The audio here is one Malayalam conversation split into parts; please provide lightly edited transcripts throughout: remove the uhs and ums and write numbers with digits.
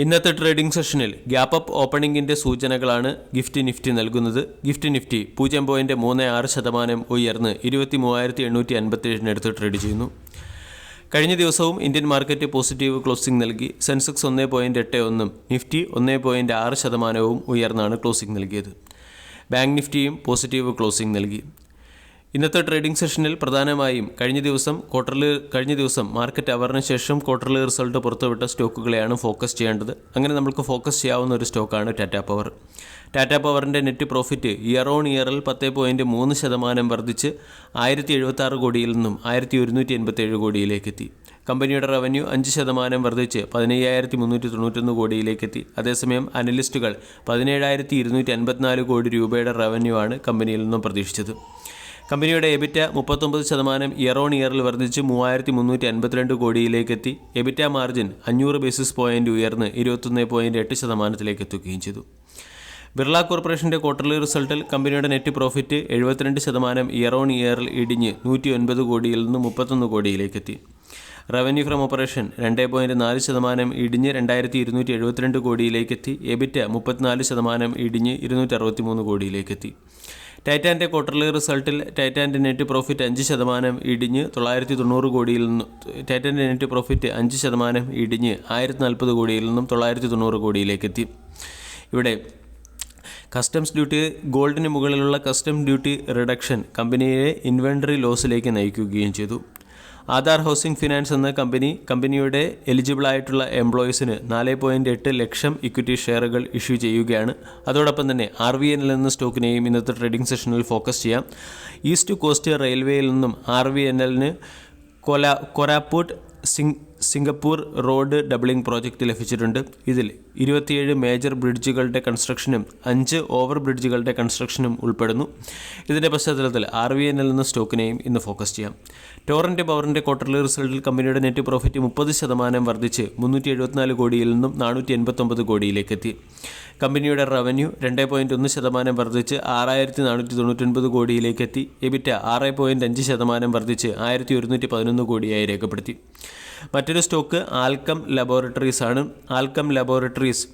ഇന്നത്തെ ട്രേഡിംഗ് സെഷനിൽ ഗ്യാപ്പ് അപ്പ് ഓപ്പണിംഗിൻ്റെ സൂചനകളാണ് ഗിഫ്റ്റ് നിഫ്റ്റി നൽകുന്നത്. ഗിഫ്റ്റ് നിഫ്റ്റി 0.36% ഉയർന്ന് 23,857 ട്രേഡ് ചെയ്യുന്നു. കഴിഞ്ഞ ദിവസവും ഇന്ത്യൻ മാർക്കറ്റ് പോസിറ്റീവ് ക്ലോസിംഗ് നൽകി. സെൻസെക്സ് 1.81 നിഫ്റ്റി 1.6% ഉയർന്നാണ് ക്ലോസിംഗ് നൽകിയത്. ബാങ്ക് നിഫ്റ്റിയും പോസിറ്റീവ് ക്ലോസിംഗ് നൽകി. ഇന്നത്തെ ട്രേഡിംഗ് സെഷനിൽ പ്രധാനമായും കഴിഞ്ഞ ദിവസം മാർക്കറ്റ് അവറിന് ശേഷം ക്വാർട്ടർലി റിസൾട്ട് പുറത്തുവിട്ട സ്റ്റോക്കുകളെയാണ് ഫോക്കസ് ചെയ്യേണ്ടത്. അങ്ങനെ നമുക്ക് ഫോക്കസ് ചെയ്യാവുന്ന ഒരു സ്റ്റോക്കാണ് ടാറ്റ പവർ. ടാറ്റ പവറിൻ്റെ നെറ്റ് പ്രോഫിറ്റ് ഇയർ ഓൺ ഇയറിൽ 10.3% വർദ്ധിച്ച് 1076 കോടിയിൽ നിന്നും 1187 കോടിയിലേക്കെത്തി. കമ്പനിയുടെ റവന്യൂ 5% വർദ്ധിച്ച് 15,391 കോടിയിലേക്കെത്തി. അതേസമയം അനലിസ്റ്റുകൾ 17,254 കോടി രൂപയുടെ റവന്യൂ ആണ് കമ്പനിയിൽ നിന്നും പ്രതീക്ഷിച്ചത്. കമ്പനിയുടെ എബിറ്റ 39% ഇയർ ഓൺ ഇയറിൽ വർദ്ധിച്ച് 3,352 കോടിയിലേക്കെത്തി. എബിറ്റ മാർജിൻ 500 ബേസിസ് പോയിന്റ് ഉയർന്ന് 21.8% എത്തുകയും ചെയ്തു. ബിർള കോർപ്പറേഷൻ്റെ ക്വാർട്ടർലി റിസൾട്ടിൽ കമ്പനിയുടെ നെറ്റ് പ്രോഫിറ്റ് 72% ഇയർ ഓൺ ഇയറിൽ ഇടിഞ്ഞ് 109 കോടിയിൽ നിന്ന് 31 കോടിയിലേക്കെത്തി. റവന്യൂ ഫ്രം ഓപ്പറേഷൻ 2.4% ഇടിഞ്ഞ് 2,272 കോടിയിലേക്കെത്തി. എബിറ്റ 34% ഇടിഞ്ഞ് 263 കോടിയിലേക്കെത്തി. ടൈറ്റാൻ്റെ ക്വാർട്ടർലി റിസൾട്ടിൽ ടൈറ്റാൻ്റെ നെറ്റ് പ്രോഫിറ്റ് 5% ഇടിഞ്ഞ് 990 കോടിയിൽ നിന്നും 1,040 കോടിയിൽ നിന്നും 990 കോടിയിലേക്കെത്തി. ഇവിടെ കസ്റ്റംസ് ഡ്യൂട്ടി ഗോൾഡിന് മുകളിലുള്ള കസ്റ്റംസ് ഡ്യൂട്ടി റിഡക്ഷൻ കമ്പനിയെ ഇൻവെൻ്ററി ലോസിലേക്ക് നയിക്കുകയും ചെയ്തു. ആധാർ ഹൗസിംഗ് ഫിനാൻസ് എന്ന കമ്പനിയുടെ എലിജിബിളായിട്ടുള്ള എംപ്ലോയീസിന് 4.8 ലക്ഷം ഇക്വിറ്റി ഷെയറുകൾ ഇഷ്യൂ ചെയ്യുകയാണ്. അതോടൊപ്പം തന്നെ RVNL എന്ന സ്റ്റോക്കിനെയും ഇന്നത്തെ ട്രേഡിംഗ് സെഷനിൽ ഫോക്കസ് ചെയ്യാം. ഈസ്റ്റ് കോസ്റ്റ് റെയിൽവേയിൽ നിന്നും RVNLന് കോരാപ്പൂട്ട് സിംഗപ്പൂർ റോഡ് ഡബിളിംഗ് പ്രോജക്റ്റ് ലഭിച്ചിട്ടുണ്ട്. ഇതിൽ 27 മേജർ ബ്രിഡ്ജുകളുടെ കൺസ്ട്രക്ഷനും 5 ഓവർ ബ്രിഡ്ജുകളുടെ കൺസ്ട്രക്ഷനും ഉൾപ്പെടുന്നു. ഇതിൻ്റെ പശ്ചാത്തലത്തിൽ RVNL എന്ന സ്റ്റോക്കിനെയും ഇന്ന് ഫോക്കസ് ചെയ്യാം. ടോറൻറ്റ് പവറിൻ്റെ ക്വാർട്ടർലി റിസൾട്ടിൽ കമ്പനിയുടെ നെറ്റ് പ്രോഫിറ്റ് 30% വർദ്ധിച്ച് 374 കോടിയിൽ നിന്നും 489 കോടിയിലേക്കെത്തി. കമ്പനിയുടെ റവന്യൂ 2.1% വർദ്ധിച്ച് 6,499 കോടിയിലേക്കെത്തി. എബിറ്റ 6.5% വർദ്ധിച്ച് 1,111 കോടിയായി രേഖപ്പെടുത്തി. മറ്റൊരു സ്റ്റോക്ക് ആൽക്കം ലബോറട്ടറീസ് ആണ്. Alkem laboratories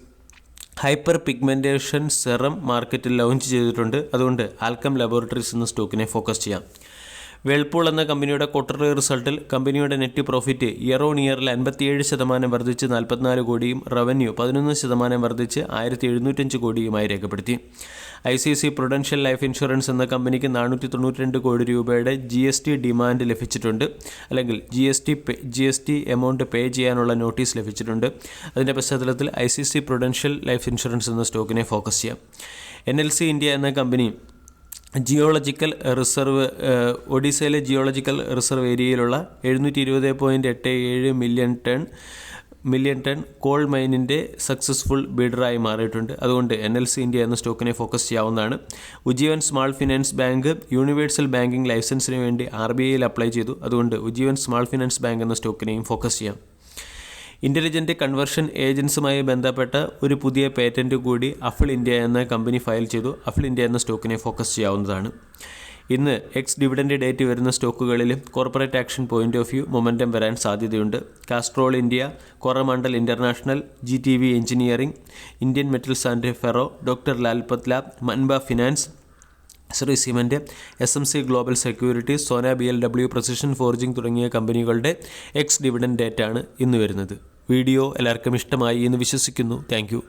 hyper pigmentation serum മാർക്കറ്റിൽ ലോഞ്ച് ചെയ്തിട്ടുണ്ട്. അതുകൊണ്ട് ആൽക്കം ലബോറട്ടറീസ് എന്ന സ്റ്റോക്കിനെ ഫോക്കസ് ചെയ്യാം. വേൾപൂൾ എന്ന കമ്പനിയുടെ ക്വാർട്ടർലി റിസൾട്ടിൽ കമ്പനിയുടെ നെറ്റ് പ്രോഫിറ്റ് ഇയർ ഓൺ ഇയറിൽ 57% വർദ്ധിച്ച് 44 കോടിയും റവന്യൂ 11% വർദ്ധിച്ച് 1,705 കോടിയുമായി രേഖപ്പെടുത്തി. ICICI പ്രുഡൻഷ്യൽ ലൈഫ് ഇൻഷുറൻസ് എന്ന കമ്പനിക്ക് 492 കോടി രൂപയുടെ GST ഡിമാൻഡ് ലഭിച്ചിട്ടുണ്ട്, അല്ലെങ്കിൽ GST എമൗണ്ട് പേ ചെയ്യാനുള്ള നോട്ടീസ് ലഭിച്ചിട്ടുണ്ട്. അതിൻ്റെ പശ്ചാത്തലത്തിൽ ICICI പ്രുഡൻഷ്യൽ ലൈഫ് ഇൻഷുറൻസ് എന്ന സ്റ്റോക്കിനെ ഫോക്കസ് ചെയ്യാം. NLC ഇന്ത്യ എന്ന കമ്പനി ജിയോളജിക്കൽ റിസർവ് ഒഡീസയിലെ ജിയോളജിക്കൽ റിസർവ് ഏരിയയിലുള്ള 720.87 മില്യൺ ടൺ കോൾ മൈനിൻ്റെ സക്സസ്ഫുൾ ബിഡറായി മാറിയിട്ടുണ്ട്. അതുകൊണ്ട് NLC ഇന്ത്യ എന്ന സ്റ്റോക്കിനെ ഫോക്കസ് ചെയ്യാവുന്നതാണ്. Ujjivan small finance bank universal banking ലൈസൻസിന് വേണ്ടി RBIയിൽ അപ്ലൈ ചെയ്തു. അതുകൊണ്ട് ഉജ്ജീവൻ സ്മാൾ ഫിനാൻസ് ബാങ്ക് എന്ന സ്റ്റോക്കിനെയും ഫോക്കസ് ചെയ്യാം. ഇൻ്റലിജൻ്റ് കൺവേർഷൻ ഏജൻസുമായി ബന്ധപ്പെട്ട ഒരു പുതിയ പേറ്റൻറ്റ് കൂടി അഫിൾ ഇന്ത്യ എന്ന കമ്പനി ഫയൽ ചെയ്തു. അഫിൾ ഇന്ത്യ എന്ന സ്റ്റോക്കിനെ ഫോക്കസ് ചെയ്യാവുന്നതാണ്. ഇന്ന് ഡിവിഡൻഡ് ഡേറ്റ് വരുന്ന സ്റ്റോക്കുകളിൽ corporate action point of view momentum വരാൻ സാധ്യതയുണ്ട്. Castrol India, Coromandel international, GTV engineering, Indian metals and ferro, doctor Lalpath lab, Manba finance, Shree cement, SMC global securities, Sona BLW, precision forging തുടങ്ങിയ കമ്പനികളുടെ ഡിവിഡൻഡ് ഡേറ്റ് ആണ് ഇന്ന് വരുന്നത്. വീഡിയോ എല്ലാവർക്കും ഇഷ്ടമായി എന്ന് വിശ്വസിക്കുന്നു. Thank you.